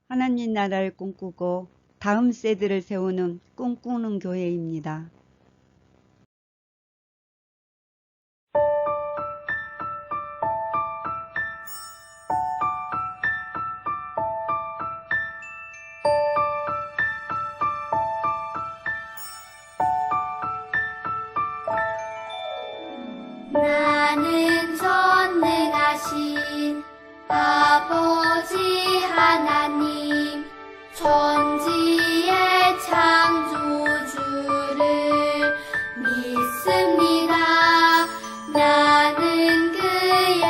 하나님 나라를 꿈꾸고 다음 세대를 세우는 꿈꾸는 교회입니다. 나는 전능하신 아버지 하나님 천지의 창조주를 믿습니다. 나는 그의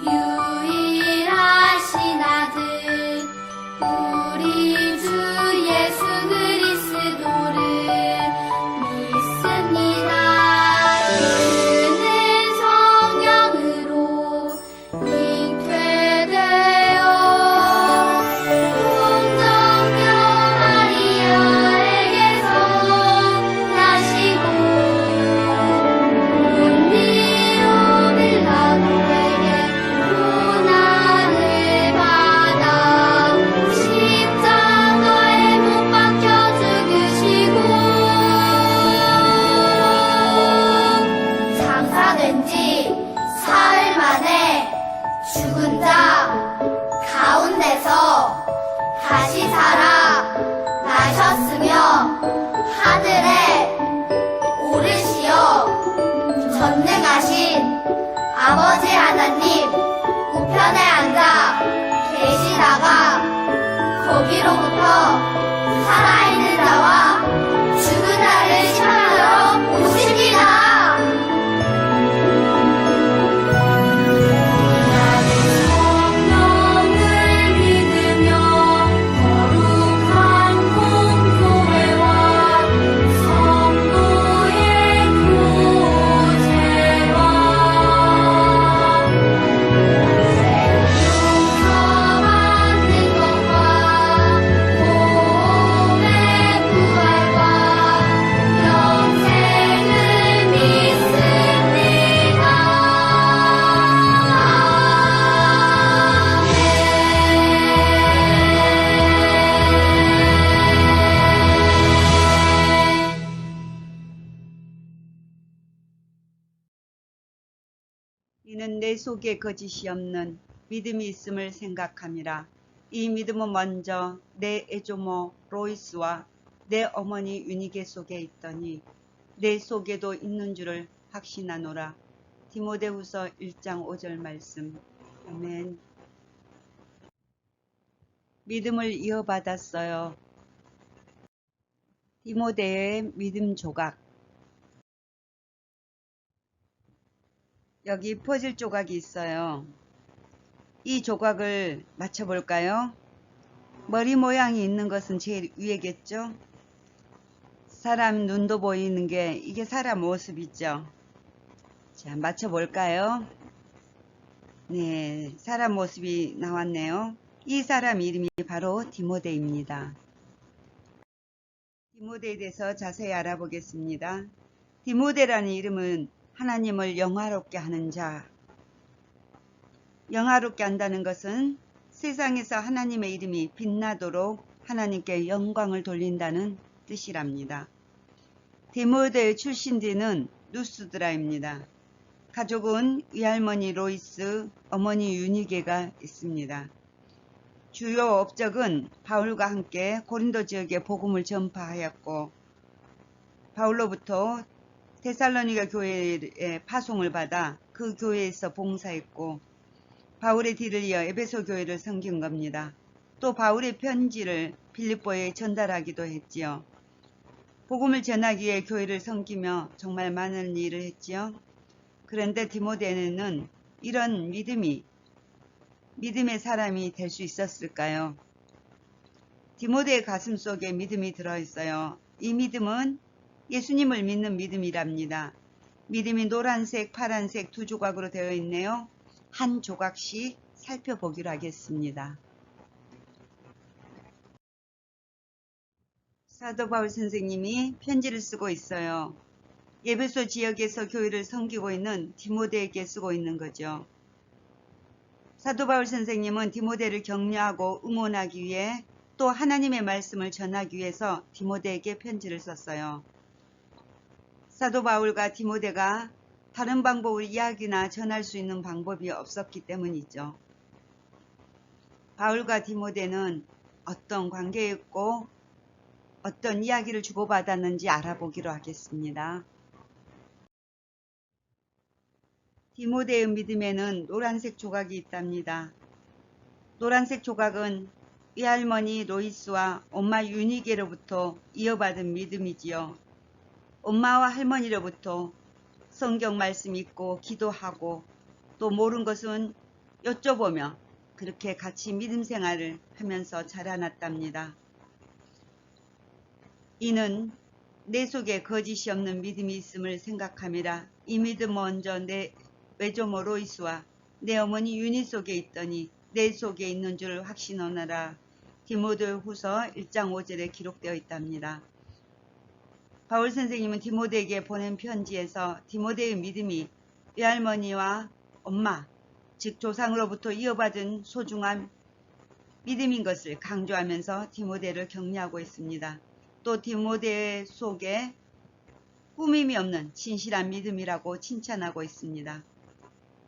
유일하신 아들 우리 주 예수 그리스도를 믿습니다. 그는 성령으로 잉태되어 동정녀 마리아에게서 나시고 본디오 빌라도에게 고난을 받아 십자가에 못 박혀 죽으시고 장사된 지 사흘 만에 죽은 자 가운데서 다시 살아 나셨으며 하늘에 오르시어 전능하신 아버지 하나님 우편에 앉아 계시다가 거기로부터 살아있는 자와 죽은 자를 심판하러 오십니다. 나는 성령을 믿으며 거룩한 공교회와 성도의 교제와 용서받는 것과 몸의 부활과 영생을 믿습니다. 이는 내 속에 거짓이 없는 믿음이 있음을 생각함이라. 이 믿음은 먼저 내 애조모 로이스와 내 어머니 유니게 속에 있더니 내 속에도 있는 줄을 확신하노라. 디모데후서 1장 5절 말씀. 아멘. 믿음을 이어받았어요. 디모데의 믿음 조각. 여기 퍼즐 조각이 있어요. 이 조각을 맞춰볼까요? 머리 모양이 있는 것은 제일 위에겠죠? 사람 눈도 보이는 게 이게 사람 모습이죠. 자, 맞춰볼까요? 네, 사람 모습이 나왔네요. 이 사람 이름이 바로 디모데입니다. 디모데에 대해서 자세히 알아보겠습니다. 디모데라는 이름은 하나님을 영화롭게 하는 자. 영화롭게 한다는 것은 세상에서 하나님의 이름이 빛나도록 하나님께 영광을 돌린다는 뜻이랍니다. 디모데의 출신지는 루스드라입니다. 가족은 외할머니 로이스, 어머니 유니게가 있습니다. 주요 업적은 바울과 함께 고린도 지역에 복음을 전파하였고 바울로부터 데살로니가 교회에 파송을 받아 그 교회에서 봉사했고 바울의 뒤를 이어 에베소 교회를 섬긴 겁니다. 또 바울의 편지를 빌립보에 전달하기도 했지요. 복음을 전하기 위해 교회를 섬기며 정말 많은 일을 했지요. 그런데 디모데는 이런 믿음의 사람이 될 수 있었을까요? 디모데의 가슴 속에 믿음이 들어있어요. 이 믿음은 예수님을 믿는 믿음이랍니다. 믿음이 노란색, 파란색 두 조각으로 되어 있네요. 한 조각씩 살펴보기로 하겠습니다. 사도 바울 선생님이 편지를 쓰고 있어요. 에베소 지역에서 교회를 섬기고 있는 디모데에게 쓰고 있는 거죠. 사도 바울 선생님은 디모데를 격려하고 응원하기 위해 또 하나님의 말씀을 전하기 위해서 디모데에게 편지를 썼어요. 사도 바울과 디모데가 다른 방법으로 이야기나 전할 수 있는 방법이 없었기 때문이죠. 바울과 디모데는 어떤 관계였고 어떤 이야기를 주고받았는지 알아보기로 하겠습니다. 디모데의 믿음에는 노란색 조각이 있답니다. 노란색 조각은 외할머니 로이스와 엄마 유니게로부터 이어받은 믿음이지요. 엄마와 할머니로부터 성경 말씀 읽고 기도하고 또 모르는 것은 여쭤보며 그렇게 같이 믿음 생활을 하면서 자라났답니다. 이는 내 속에 거짓이 없는 믿음이 있음을 생각함이라. 이 믿음 먼저 내 외조모 로이스와 내 어머니 유니 속에 있더니 내 속에 있는 줄 확신하노라. 디모데후서 1장 5절에 기록되어 있답니다. 바울 선생님은 디모데에게 보낸 편지에서 디모데의 믿음이 외할머니와 엄마, 즉 조상으로부터 이어받은 소중한 믿음인 것을 강조하면서 디모데를 격려하고 있습니다. 또 디모데 속에 꾸밈이 없는 진실한 믿음이라고 칭찬하고 있습니다.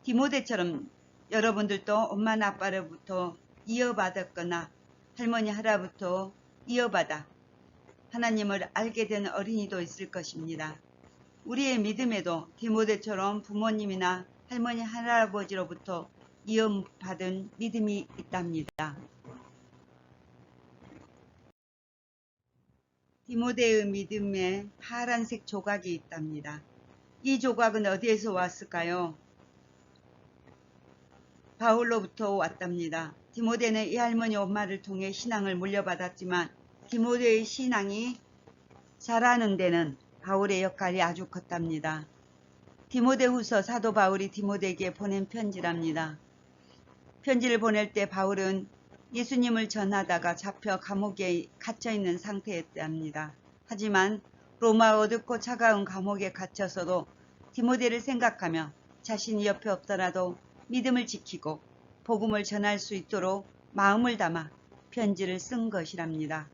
디모데처럼 여러분들도 엄마나 아빠로부터 이어받았거나 할머니 할아버지부터 이어받아 하나님을 알게 된 어린이도 있을 것입니다. 우리의 믿음에도 디모데처럼 부모님이나 할머니 할아버지로부터 이어받은 믿음이 있답니다. 디모데의 믿음에 파란색 조각이 있답니다. 이 조각은 어디에서 왔을까요? 바울로부터 왔답니다. 디모데는 이 할머니 엄마를 통해 신앙을 물려받았지만 디모데의 신앙이 자라는 데는 바울의 역할이 아주 컸답니다. 디모데후서 사도 바울이 디모데에게 보낸 편지랍니다. 편지를 보낼 때 바울은 예수님을 전하다가 잡혀 감옥에 갇혀있는 상태였답니다. 하지만 로마 어둡고 차가운 감옥에 갇혀서도 디모데를 생각하며 자신이 옆에 없더라도 믿음을 지키고 복음을 전할 수 있도록 마음을 담아 편지를 쓴 것이랍니다.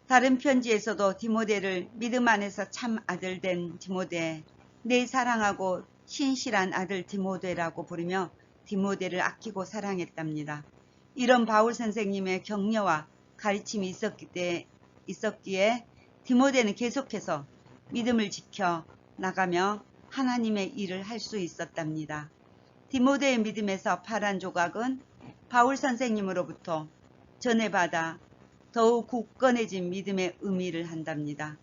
다른 편지에서도 디모데를 믿음 안에서 참 아들 된 디모데, 내 사랑하고 신실한 아들 디모데라고 부르며 디모데를 아끼고 사랑했답니다. 이런 바울 선생님의 격려와 가르침이 있었기에 디모데는 계속해서 믿음을 지켜 나가며 하나님의 일을 할 수 있었답니다. 디모데의 믿음에서 파란 조각은 바울 선생님으로부터 전해받아 더욱 굳건해진 믿음의 의미를 한답니다.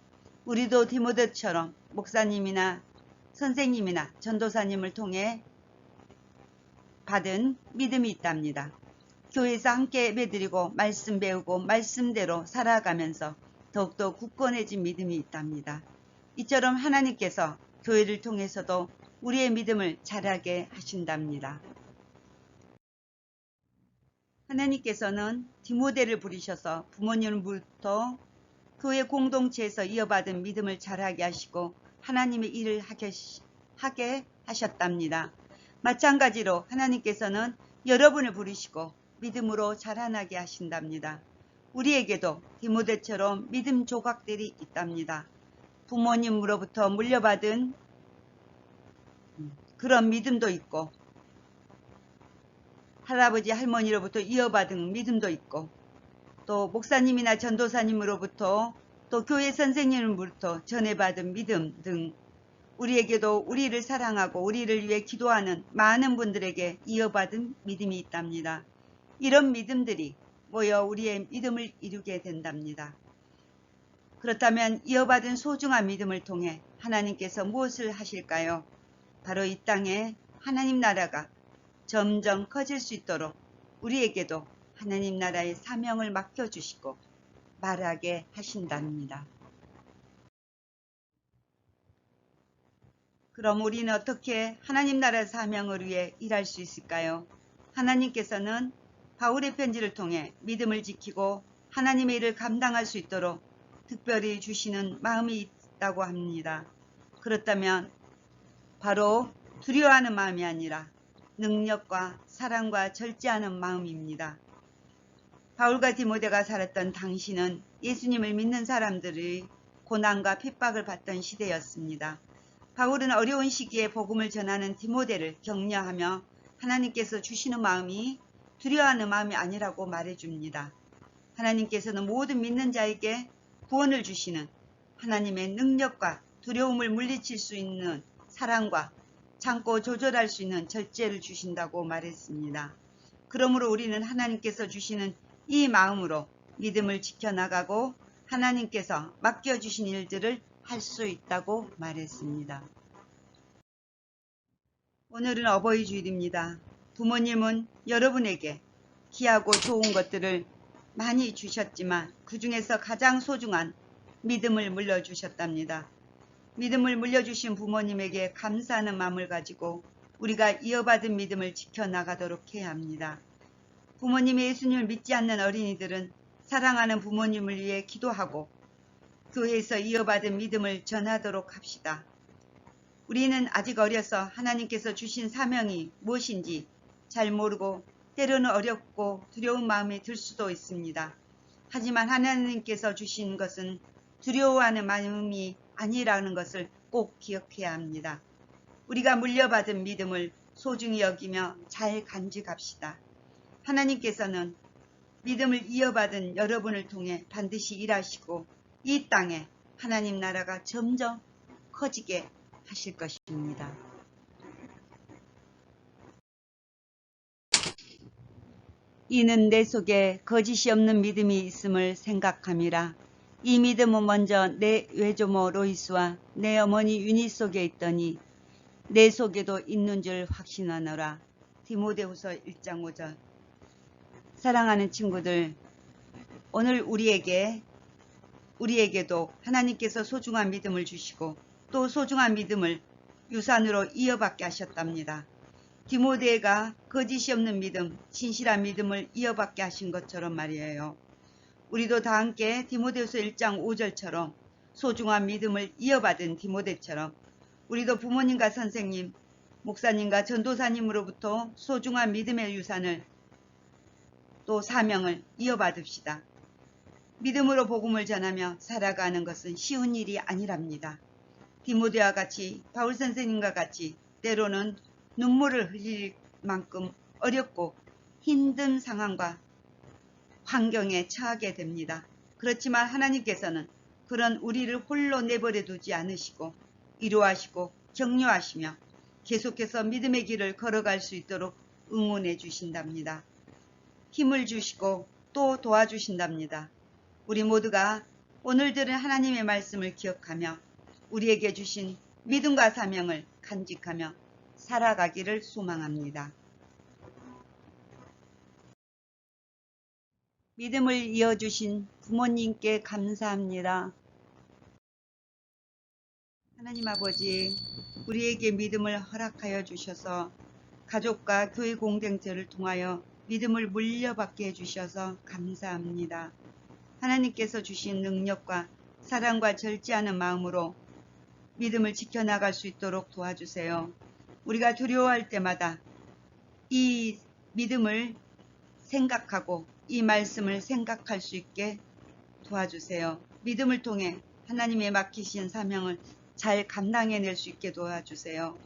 우리도 디모데처럼 목사님이나 선생님이나 전도사님을 통해 받은 믿음이 있답니다. 교회에서 함께 예배드리고 말씀 배우고 말씀대로 살아가면서 더욱더 굳건해진 믿음이 있답니다. 이처럼 하나님께서 교회를 통해서도 우리의 믿음을 자라게 하신답니다. 하나님께서는 디모데를 부르셔서 부모님으로부터 교회 공동체에서 이어받은 믿음을 자라게 하시고 하나님의 일을 하게 하셨답니다. 마찬가지로 하나님께서는 여러분을 부르시고 믿음으로 자라나게 하신답니다. 우리에게도 디모데처럼 믿음 조각들이 있답니다. 부모님으로부터 물려받은 그런 믿음도 있고 할아버지 할머니로부터 이어받은 믿음도 있고 또 목사님이나 전도사님으로부터 또 교회 선생님으로부터 전해받은 믿음 등 우리에게도 우리를 사랑하고 우리를 위해 기도하는 많은 분들에게 이어받은 믿음이 있답니다. 이런 믿음들이 모여 우리의 믿음을 이루게 된답니다. 그렇다면 이어받은 소중한 믿음을 통해 하나님께서 무엇을 하실까요? 바로 이 땅에 하나님 나라가 점점 커질 수 있도록 우리에게도 하나님 나라의 사명을 맡겨주시고 말하게 하신답니다. 그럼 우리는 어떻게 하나님 나라 사명을 위해 일할 수 있을까요? 하나님께서는 바울의 편지를 통해 믿음을 지키고 하나님의 일을 감당할 수 있도록 특별히 주시는 마음이 있다고 합니다. 그렇다면 바로 두려워하는 마음이 아니라 능력과 사랑과 절제하는 마음입니다. 바울과 디모데가 살았던 당시는 예수님을 믿는 사람들이 고난과 핍박을 받던 시대였습니다. 바울은 어려운 시기에 복음을 전하는 디모데를 격려하며 하나님께서 주시는 마음이 두려워하는 마음이 아니라고 말해줍니다. 하나님께서는 모든 믿는 자에게 구원을 주시는 하나님의 능력과 두려움을 물리칠 수 있는 사랑과 참고 조절할 수 있는 절제를 주신다고 말했습니다. 그러므로 우리는 하나님께서 주시는 이 마음으로 믿음을 지켜나가고 하나님께서 맡겨주신 일들을 할 수 있다고 말했습니다. 오늘은 어버이 주일입니다. 부모님은 여러분에게 귀하고 좋은 것들을 많이 주셨지만 그 중에서 가장 소중한 믿음을 물려주셨답니다. 믿음을 물려주신 부모님에게 감사하는 마음을 가지고 우리가 이어받은 믿음을 지켜나가도록 해야 합니다. 부모님이 예수님을 믿지 않는 어린이들은 사랑하는 부모님을 위해 기도하고 교회에서 이어받은 믿음을 전하도록 합시다. 우리는 아직 어려서 하나님께서 주신 사명이 무엇인지 잘 모르고 때로는 어렵고 두려운 마음이 들 수도 있습니다. 하지만 하나님께서 주신 것은 두려워하는 마음이 아니라는 것을 꼭 기억해야 합니다. 우리가 물려받은 믿음을 소중히 여기며 잘 간직합시다. 하나님께서는 믿음을 이어받은 여러분을 통해 반드시 일하시고 이 땅에 하나님 나라가 점점 커지게 하실 것입니다. 이는 내 속에 거짓이 없는 믿음이 있음을 생각함이라. 이 믿음은 먼저 내 외조모 로이스와 내 어머니 유니 속에 있더니 내 속에도 있는 줄 확신하노라. 디모데후서 1장 5절. 사랑하는 친구들, 오늘 우리에게도 하나님께서 소중한 믿음을 주시고 또 소중한 믿음을 유산으로 이어받게 하셨답니다. 디모데가 거짓이 없는 믿음, 진실한 믿음을 이어받게 하신 것처럼 말이에요. 우리도 다 함께 디모데후서 1장 5절처럼 소중한 믿음을 이어받은 디모데처럼 우리도 부모님과 선생님, 목사님과 전도사님으로부터 소중한 믿음의 유산을 또 사명을 이어받읍시다. 믿음으로 복음을 전하며 살아가는 것은 쉬운 일이 아니랍니다. 디모데와 같이 바울 선생님과 같이 때로는 눈물을 흘릴 만큼 어렵고 힘든 상황과 환경에 처하게 됩니다. 그렇지만 하나님께서는 그런 우리를 홀로 내버려 두지 않으시고 위로하시고 격려하시며 계속해서 믿음의 길을 걸어갈 수 있도록 응원해 주신답니다. 힘을 주시고 또 도와주신답니다. 우리 모두가 오늘 들은 하나님의 말씀을 기억하며 우리에게 주신 믿음과 사명을 간직하며 살아가기를 소망합니다. 믿음을 이어주신 부모님께 감사합니다. 하나님 아버지, 우리에게 믿음을 허락하여 주셔서 가족과 교회 공동체를 통하여 믿음을 물려받게 해주셔서 감사합니다. 하나님께서 주신 능력과 사랑과 절제하는 마음으로 믿음을 지켜나갈 수 있도록 도와주세요. 우리가 두려워할 때마다 이 믿음을 생각하고 이 말씀을 생각할 수 있게 도와주세요. 믿음을 통해 하나님의 맡기신 사명을 잘 감당해낼 수 있게 도와주세요.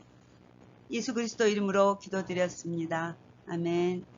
예수 그리스도 이름으로 기도드렸습니다. 아멘.